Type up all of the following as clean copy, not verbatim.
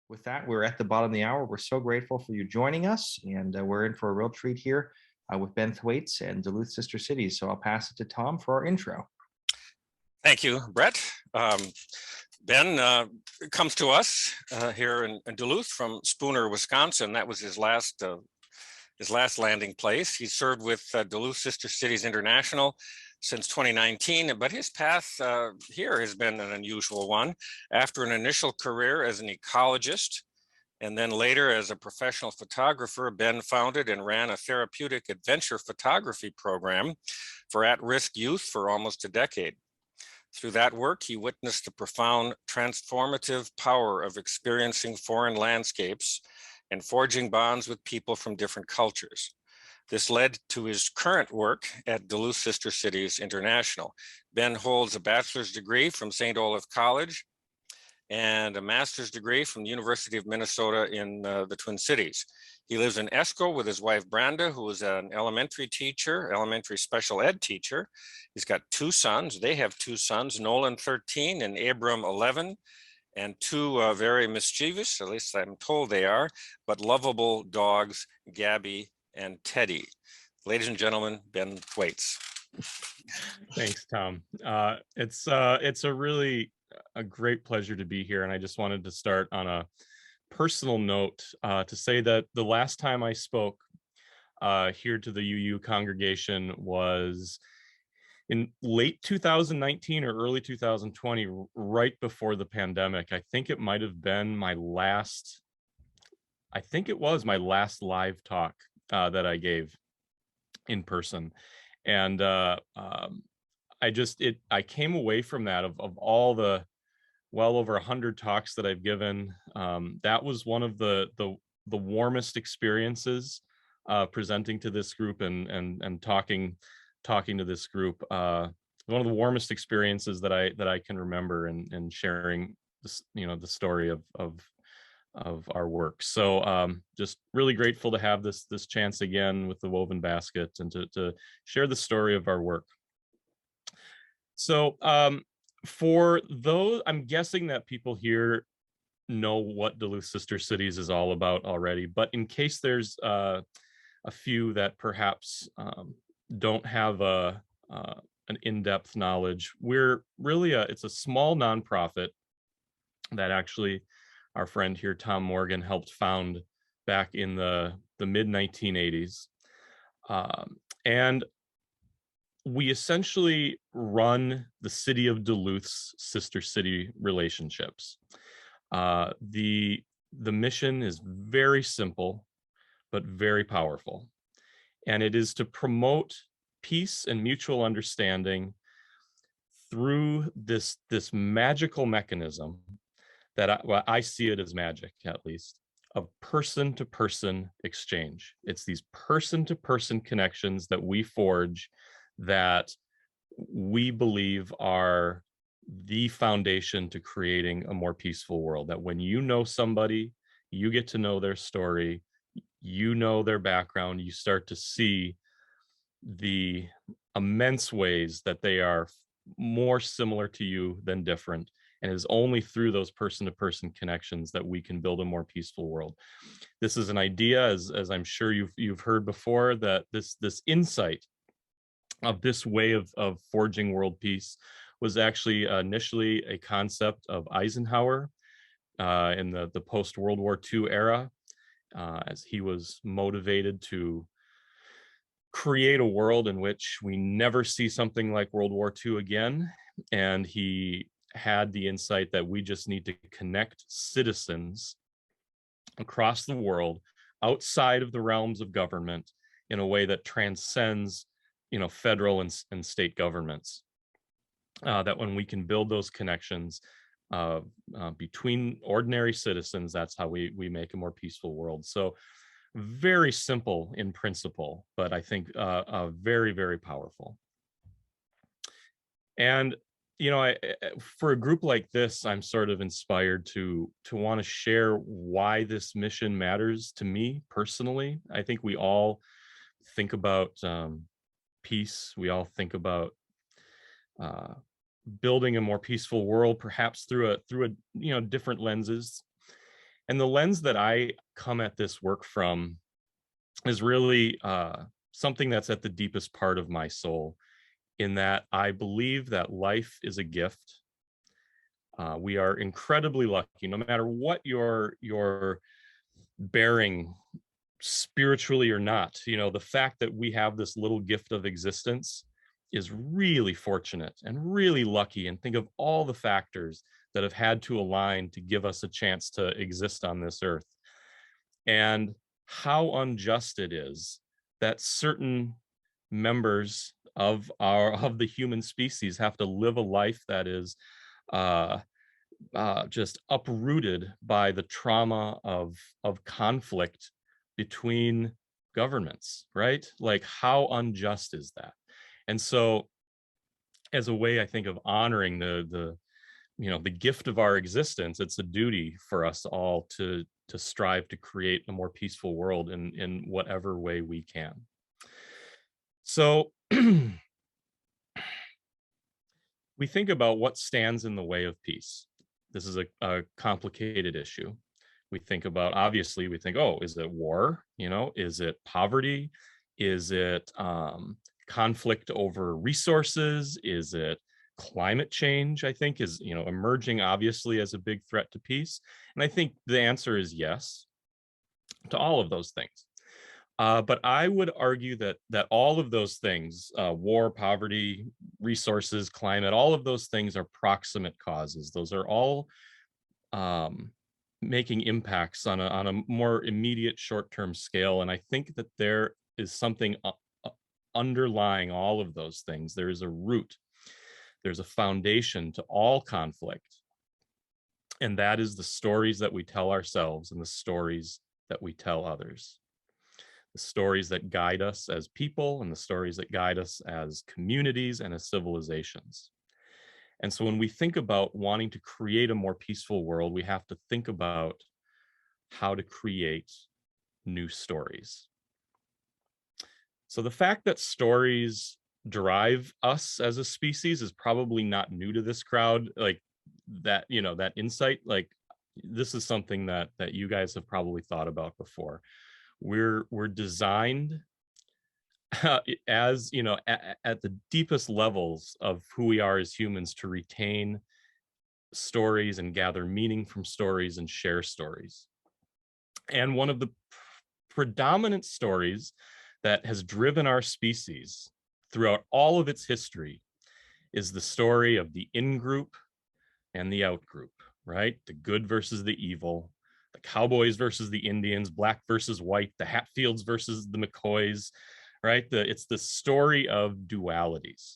With that, we're at the bottom of the hour. We're so grateful for you joining us, and we're in for a real treat here with Ben Thwaits and Duluth Sister Cities. So I'll pass it to Tom for our intro. Thank you, Brett. Ben comes to us here in Duluth from Spooner, Wisconsin. That was his last landing place. He served with Duluth Sister Cities International since 2019, but his path here has been an unusual one. After an initial career as an ecologist, and then later as a professional photographer, Ben founded and ran a therapeutic adventure photography program for at-risk youth for almost a decade. Through that work, he witnessed the profound transformative power of experiencing foreign landscapes and forging bonds with people from different cultures. This led to his current work at Duluth Sister Cities International. Ben holds a bachelor's degree from St. Olaf College and a master's degree from the University of Minnesota in the Twin Cities. He lives in Esko with his wife, Brenda, who is an elementary special ed teacher. He's got two sons. They have two sons, Nolan, 13, and Abram, 11, and two very mischievous, at least I'm told they are, but lovable dogs, Gabby and Teddy. Ladies and gentlemen, Ben Thwaits. Thanks, Tom. It's a really a great pleasure to be here, and I just wanted to start on a personal note to say that the last time I spoke here to the UU congregation was in late 2019 or early 2020, right before the pandemic. I think it might have been my last live talk that I gave in person. And I came away from that of all the well over 100 talks that I've given. That was one of the warmest experiences presenting to this group and talking to this group. One of the warmest experiences that I can remember and sharing this, the story of our work. So just really grateful to have this chance again with the Woven Basket and to share the story of our work. So for those, I'm guessing that people here know what Duluth Sister Cities is all about already, but in case there's a few that perhaps don't have an in-depth knowledge, we're really it's a small nonprofit that actually our friend here, Tom Morgan, helped found back in the mid 1980s. And we essentially run the city of Duluth's sister city relationships. The mission is very simple, but very powerful. And it is to promote peace and mutual understanding through this magical mechanism that I see it as magic, at least, of person-to-person exchange. It's these person-to-person connections that we forge that we believe are the foundation to creating a more peaceful world. That when you know somebody, you get to know their story, you know their background, you start to see the immense ways that they are more similar to you than different. And it is only through those person-to-person connections that we can build a more peaceful world. This is an idea, as I'm sure you've heard before, that this insight of this way of forging world peace was actually initially a concept of Eisenhower in the post-World War II era, as he was motivated to create a world in which we never see something like World War II again. And he had the insight that we just need to connect citizens across the world outside of the realms of government in a way that transcends, federal and state governments. That when we can build those connections between ordinary citizens, that's how we make a more peaceful world. So very simple in principle, but I think very, very powerful. And for a group like this, I'm sort of inspired to want to share why this mission matters to me personally. I think we all think about peace. We all think about building a more peaceful world, perhaps through different lenses. And the lens that I come at this work from is really something that's at the deepest part of my soul, in that I believe that life is a gift. We are incredibly lucky, no matter what your bearing, spiritually or not. You know, the fact that we have this little gift of existence is really fortunate and really lucky. And think of all the factors that have had to align to give us a chance to exist on this earth, and how unjust it is that certain members of the human species have to live a life that is just uprooted by the trauma of conflict between governments, right? Like, how unjust is that? And so, as a way, I think, of honoring the the gift of our existence, it's a duty for us all to strive to create a more peaceful world in whatever way we can. So we think about what stands in the way of peace. This is a complicated issue. We think about, obviously, we think, oh, is it war? You know, is it poverty? Is it conflict over resources? Is it climate change? I think is, emerging obviously as a big threat to peace. And I think the answer is yes to all of those things. But I would argue that all of those things, war, poverty, resources, climate, all of those things are proximate causes. Those are all making impacts on a more immediate short-term scale. And I think that there is something underlying all of those things. There is a root. There's a foundation to all conflict. And that is the stories that we tell ourselves and the stories that we tell others. The stories that guide us as people and the stories that guide us as communities and as civilizations. And so when we think about wanting to create a more peaceful world, we have to think about how to create new stories. So the fact that stories drive us as a species is probably not new to this crowd. Like that, that insight, like this is something that you guys have probably thought about before. We're designed as at the deepest levels of who we are as humans to retain stories and gather meaning from stories and share stories. And one of the predominant stories that has driven our species throughout all of its history is the story of the in-group and the out-group, right? The good versus the evil, the cowboys versus the Indians, black versus white, the Hatfields versus the McCoys, right? It's the story of dualities.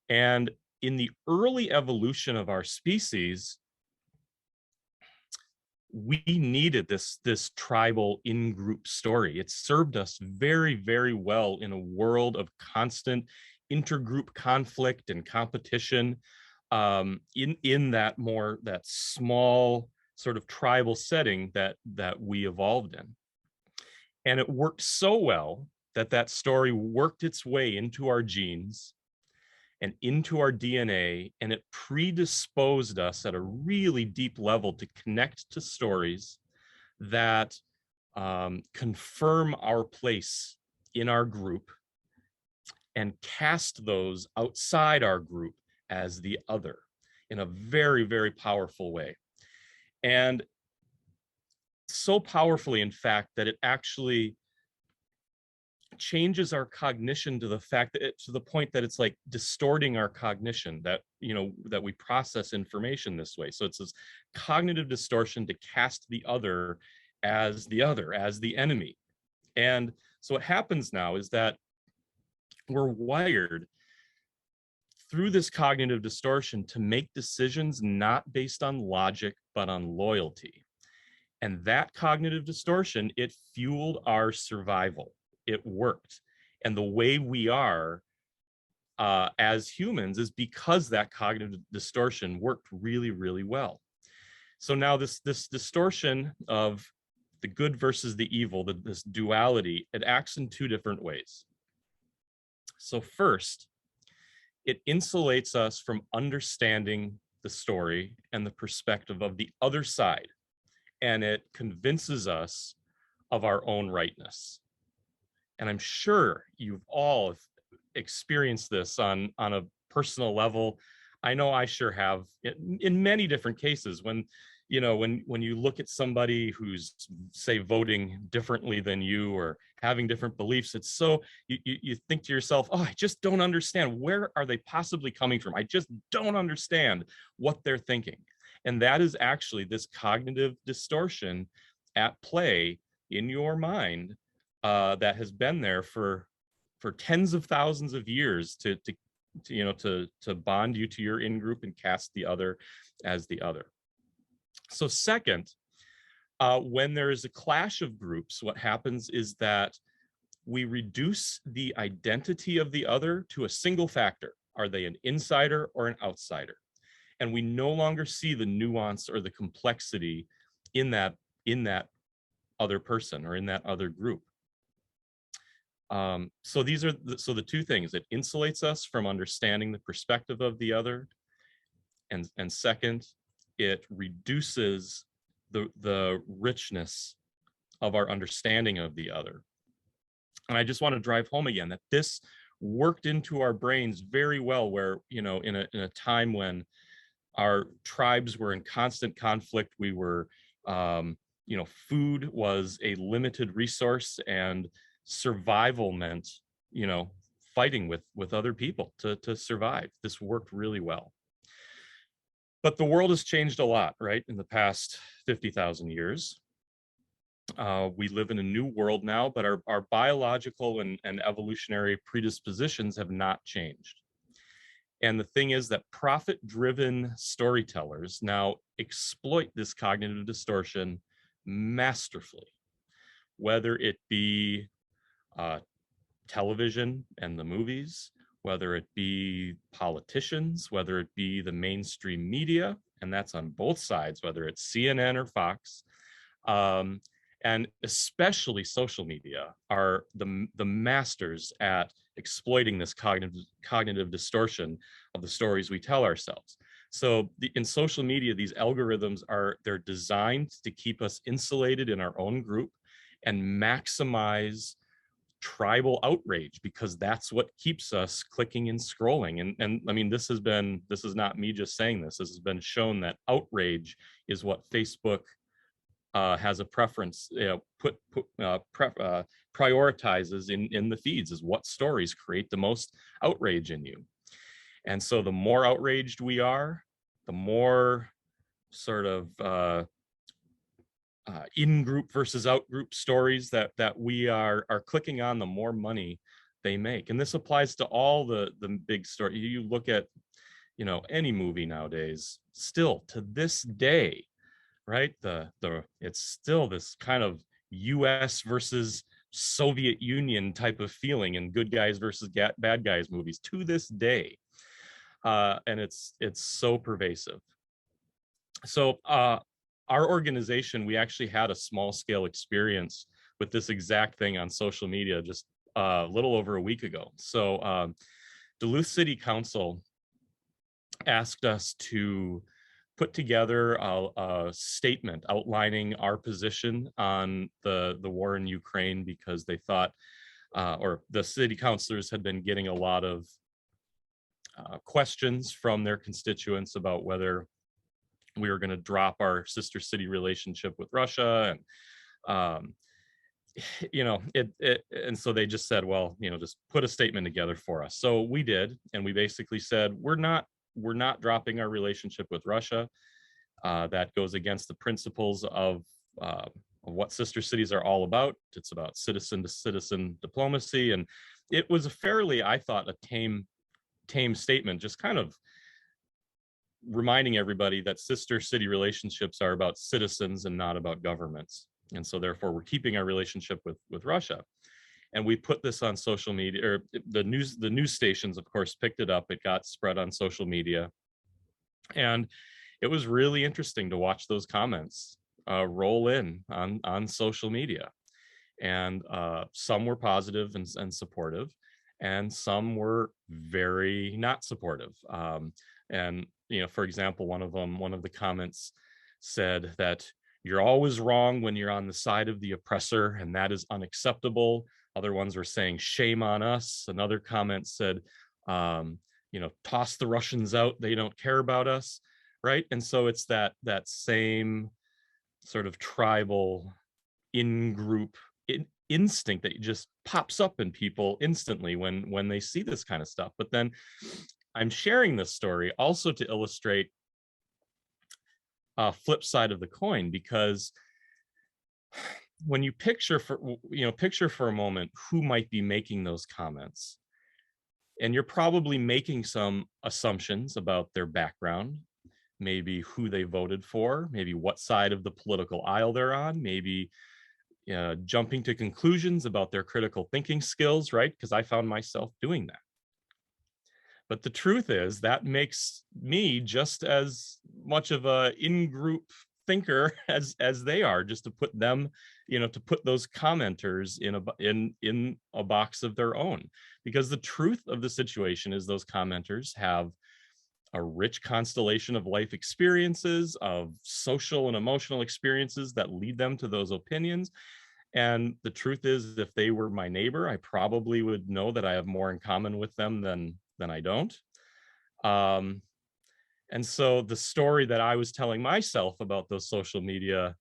And in the early evolution of our species, we needed this tribal in-group story. It served us very, very well in a world of constant intergroup conflict and competition, in that small sort of tribal setting that we evolved in. And it worked so well that story worked its way into our genes and into our DNA, and it predisposed us at a really deep level to connect to stories that confirm our place in our group and cast those outside our group as the other in a very, very powerful way. And so powerfully, in fact, that it actually changes our cognition to the point that it's like distorting our cognition, that that we process information this way. So it's this cognitive distortion to cast the other, as the enemy. And so what happens now is that we're wired through this cognitive distortion to make decisions not based on logic but on loyalty. And that cognitive distortion, it fueled our survival. It worked. And the way we are as humans is because that cognitive distortion worked really, really well. So now this distortion of the good versus the evil, this duality, it acts in two different ways. So first, it insulates us from understanding the story and the perspective of the other side. and it convinces us of our own rightness. And I'm sure you've all experienced this on a personal level. I know I sure have in many different cases when, you know, when you look at somebody who's, say, voting differently than you or having different beliefs, it's so, you think to yourself, oh, I just don't understand. Where are they possibly coming from? I just don't understand what they're thinking. And that is actually this cognitive distortion at play in your mind that has been there for tens of thousands of years to bond you to your in-group and cast the other as the other. So second, when there is a clash of groups, what happens is that we reduce the identity of the other to a single factor. Are they an insider or an outsider? And we no longer see the nuance or the complexity in that other person or in that other group. So these are the two things. It insulates us from understanding the perspective of the other, and second, it reduces the richness of our understanding of the other. And I just want to drive home again that this worked into our brains very well, where, you know, in a time when our tribes were in constant conflict, we were, you know, food was a limited resource, and survival meant, you know, fighting with other people to survive. This worked really well. But the world has changed a lot, right? In the past 50,000 years. We live in a new world now, but our biological and evolutionary predispositions have not changed. And the thing is that profit-driven storytellers now exploit this cognitive distortion masterfully, whether it be television and the movies, whether it be politicians, whether it be the mainstream media, and that's on both sides, whether it's CNN or Fox, and especially social media are the masters at exploiting this cognitive distortion of the stories we tell ourselves. So in social media, these algorithms they're designed to keep us insulated in our own group and maximize tribal outrage, because that's what keeps us clicking and scrolling. And I mean, this is not me just saying this. This has been shown that outrage is what Facebook has a preference, you know, prioritizes in the feeds, is what stories create the most outrage in you. And so the more outraged we are, the more sort of in-group versus out-group stories that we are clicking on, the more money they make. And this applies to all the big story. You look at, you know, any movie nowadays, still to this day, right? It's still this kind of US versus Soviet Union type of feeling in good guys versus bad guys movies to this day. And it's so pervasive. So our organization, we actually had a small scale experience with this exact thing on social media just a little over a week ago. So Duluth City Council asked us to put together a statement outlining our position on the war in Ukraine, because they thought, or the city councilors had been getting a lot of questions from their constituents about whether we were going to drop our sister city relationship with Russia. And, you know, and so they just said, well, you know, just put a statement together for us. So we did. And we basically said, we're not dropping our relationship with Russia. That goes against the principles of what sister cities are all about. It's about citizen to citizen diplomacy. And it was a fairly, I thought, a tame statement, just kind of reminding everybody that sister city relationships are about citizens and not about governments. And so therefore we're keeping our relationship with Russia. And we put this on social media, or the news stations, of course, picked it up. It got spread on social media. And it was really interesting to watch those comments roll in on social media. And some were positive and supportive, and some were very not supportive. And, you know, for example, one of the comments said that you're always wrong when you're on the side of the oppressor, and that is unacceptable. Other ones were saying, shame on us. Another comment said, toss the Russians out. They don't care about us, right? And so it's that same sort of tribal in-group instinct that just pops up in people instantly when they see this kind of stuff. But then I'm sharing this story also to illustrate a flip side of the coin, because when you picture for a moment who might be making those comments, and you're probably making some assumptions about their background, maybe who they voted for, maybe what side of the political aisle they're on, maybe jumping to conclusions about their critical thinking skills, right? Because I found myself doing that. But the truth is that makes me just as much of a in-group thinker as they are, just to put them, to put those commenters in a box of their own. Because the truth of the situation is those commenters have a rich constellation of life experiences, of social and emotional experiences that lead them to those opinions. And the truth is, if they were my neighbor, I probably would know that I have more in common with them than I don't. And so the story that I was telling myself about those social media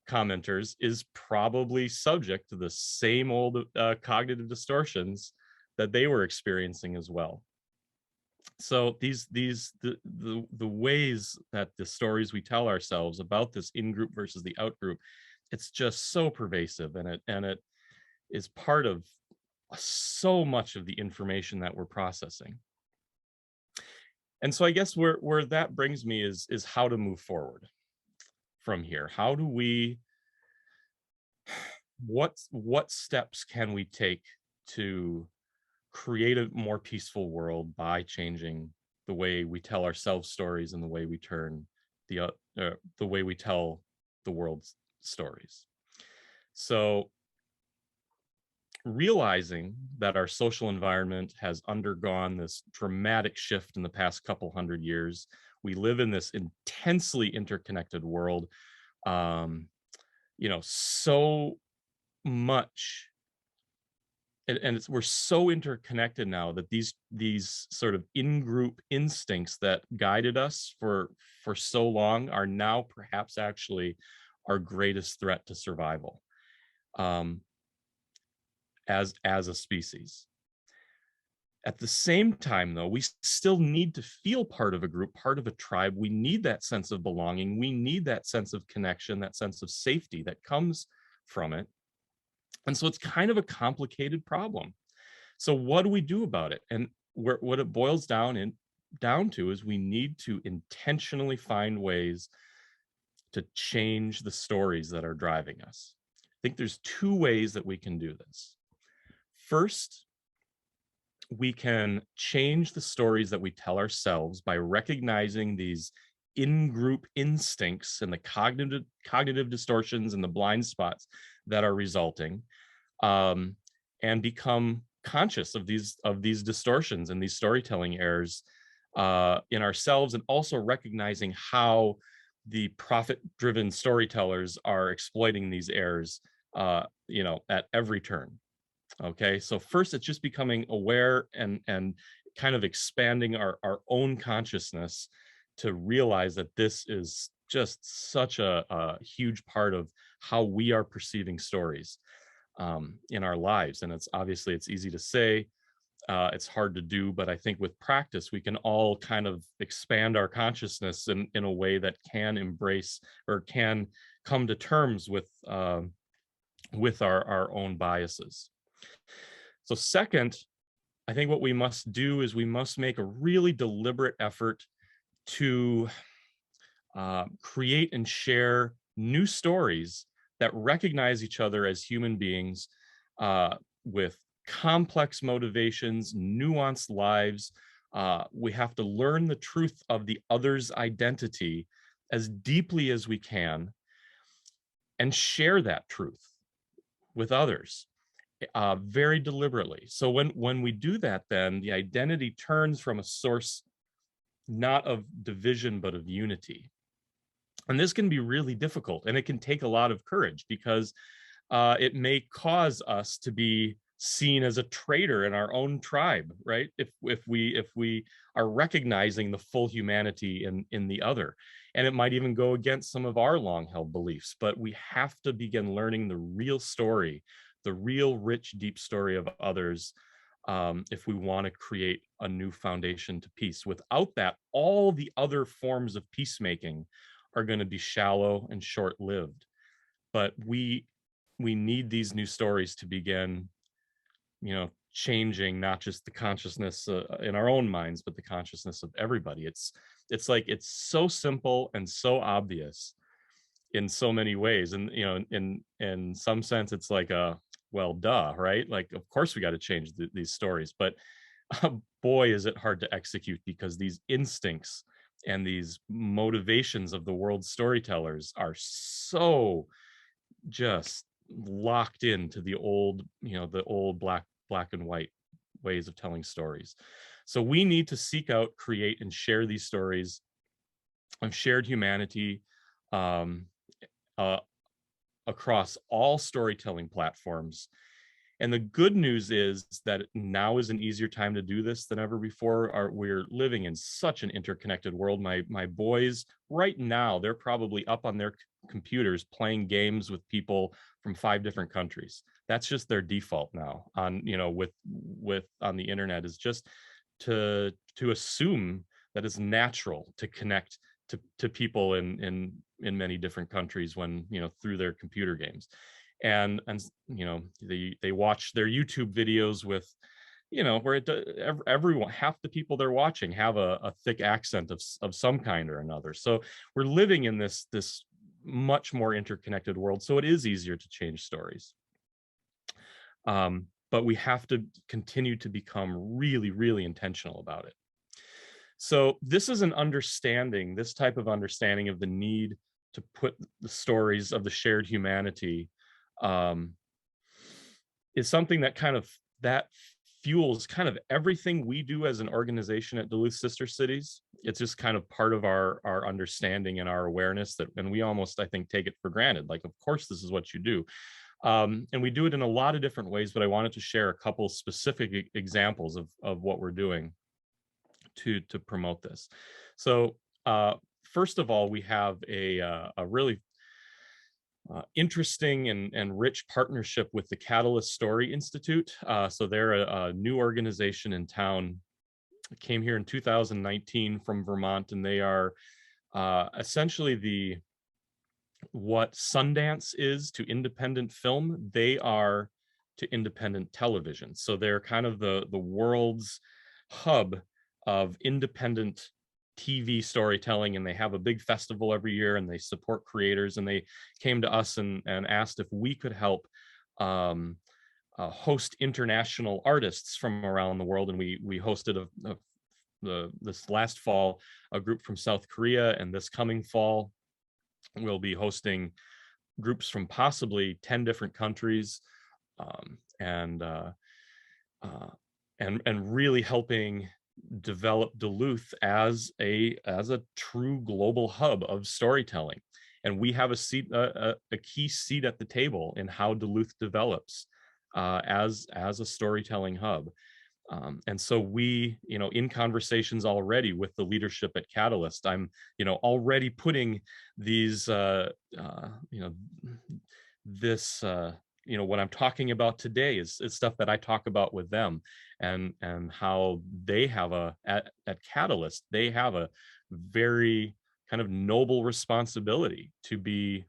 commenters is probably subject to the same old cognitive distortions that they were experiencing as well. So the ways that the stories we tell ourselves about this in-group versus the out-group, it's just so pervasive, and it is part of so much of the information that we're processing. And so I guess where that brings me is how to move forward from here. How do we, what steps can we take to create a more peaceful world by changing the way we tell ourselves stories and the way we turn the way we tell the world's stories? So realizing that our social environment has undergone this dramatic shift in the past couple hundred years, we live in this intensely interconnected world. So much, and we're so interconnected now that these sort of in-group instincts that guided us for so long are now perhaps actually our greatest threat to survival. As a species. At the same time, though, we still need to feel part of a group, part of a tribe. We need that sense of belonging. We need that sense of connection, that sense of safety that comes from it. And so it's kind of a complicated problem. So what do we do about it? And what it boils down to is we need to intentionally find ways to change the stories that are driving us. I think there's two ways that we can do this. First, we can change the stories that we tell ourselves by recognizing these in-group instincts and the cognitive distortions and the blind spots that are resulting, and become conscious of these distortions and these storytelling errors in ourselves, and also recognizing how the profit-driven storytellers are exploiting these errors, at every turn. Okay, so first it's just becoming aware and kind of expanding our own consciousness to realize that this is just such a huge part of how we are perceiving stories in our lives. And it's easy to say, it's hard to do, but I think with practice we can all kind of expand our consciousness in a way that can embrace or can come to terms with our own biases. So second, I think what we must do is we must make a really deliberate effort to create and share new stories that recognize each other as human beings with complex motivations, nuanced lives. We have to learn the truth of the other's identity as deeply as we can and share that truth with others. Very deliberately. So when we do that, then the identity turns from a source not of division but of unity. And this can be really difficult, and it can take a lot of courage, because it may cause us to be seen as a traitor in our own tribe, right? If we are recognizing the full humanity in the other, and it might even go against some of our long-held beliefs. But we have to begin learning the real story, the real rich, deep story of others, if we want to create a new foundation to peace. Without that, all the other forms of peacemaking are going to be shallow and short-lived. But we need these new stories to begin, changing not just the consciousness in our own minds, but the consciousness of everybody. It's like, it's so simple and so obvious in so many ways, and in some sense it's like a, well, duh, right? Like, of course we got to change these stories. But boy, is it hard to execute, because these instincts and these motivations of the world's storytellers are so just locked into the old, the old black and white ways of telling stories. So we need to seek out, create, and share these stories of shared humanity, um, uh, across all storytelling platforms. And the good news is that now is an easier time to do this than ever before. We're living in such an interconnected world. My boys right now, they're probably up on their computers playing games with people from 5 different countries. That's just their default now on, with on the internet, is just to assume that it's natural to connect to people in many different countries when, through their computer games. And they watch their YouTube videos with, where everyone, half the people they're watching have a thick accent of some kind or another. So we're living in this much more interconnected world, so it is easier to change stories. But we have to continue to become really, really intentional about it. So this is this type of understanding of the need to put the stories of the shared humanity, is something that fuels kind of everything we do as an organization at Duluth Sister Cities. It's just kind of part of our understanding and our awareness, that, and we almost, I think, take it for granted. Like, of course, this is what you do. And we do it in a lot of different ways, but I wanted to share a couple specific examples of what we're doing to promote this. So first of all, we have a really interesting and rich partnership with the Catalyst Story Institute. So they're a new organization in town, came here in 2019 from Vermont, and they are essentially what Sundance is to independent film, they are to independent television. So they're kind of the world's hub of independent TV storytelling, and they have a big festival every year, and they support creators. And they came to us and asked if we could help host international artists from around the world. And we hosted this last fall a group from South Korea, and this coming fall we'll be hosting groups from possibly 10 different countries, and really helping develop Duluth as a true global hub of storytelling. And we have a key seat at the table in how Duluth develops as a storytelling hub. And so we, in conversations already with the leadership at Catalyst, I'm, already putting these, this, what I'm talking about today is stuff that I talk about with them, and how they have at Catalyst, they have a very kind of noble responsibility to be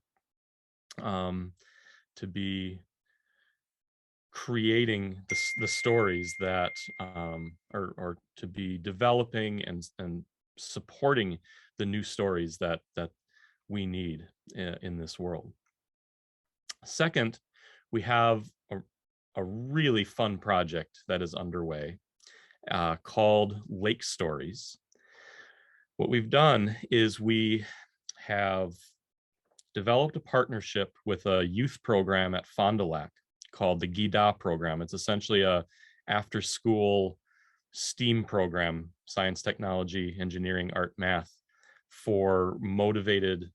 creating the stories that or to be developing and supporting the new stories that we need in this world. Second, we have a really fun project that is underway called Lake Stories. What we've done is we have developed a partnership with a youth program at Fond du Lac called the GIDA program. It's essentially a after-school STEAM program, science, technology, engineering, art, math, for motivated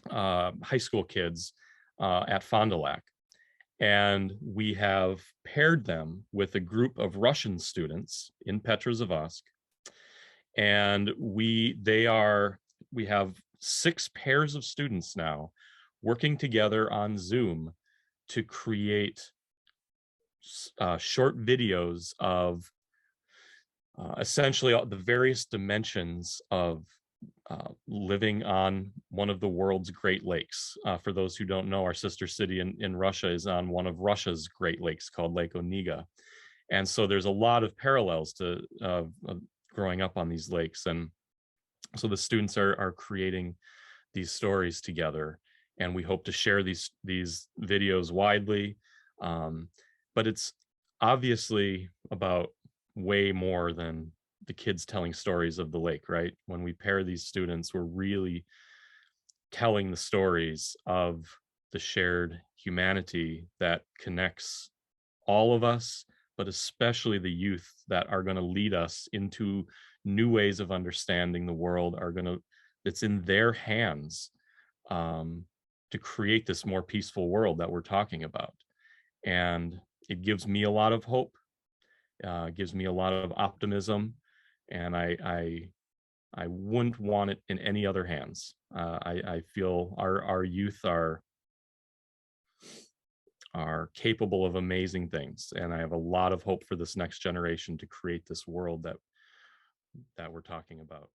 high school kids at Fond du Lac. And we have paired them with a group of Russian students in Petrozavodsk. And we have 6 pairs of students now working together on Zoom to create short videos of essentially the various dimensions of living on one of the world's Great Lakes. For those who don't know, our sister city in Russia is on one of Russia's Great Lakes called Lake Onega. And so there's a lot of parallels to growing up on these lakes. And so the students are creating these stories together, and we hope to share these videos widely. But it's obviously about way more than the kids telling stories of the lake, right? When we pair these students, we're really telling the stories of the shared humanity that connects all of us, but especially the youth that are going to lead us into new ways of understanding the world. It's in their hands to create this more peaceful world that we're talking about. And it gives me a lot of hope, gives me a lot of optimism, and I wouldn't want it in any other hands. I feel our youth are capable of amazing things, and I have a lot of hope for this next generation to create this world that we're talking about.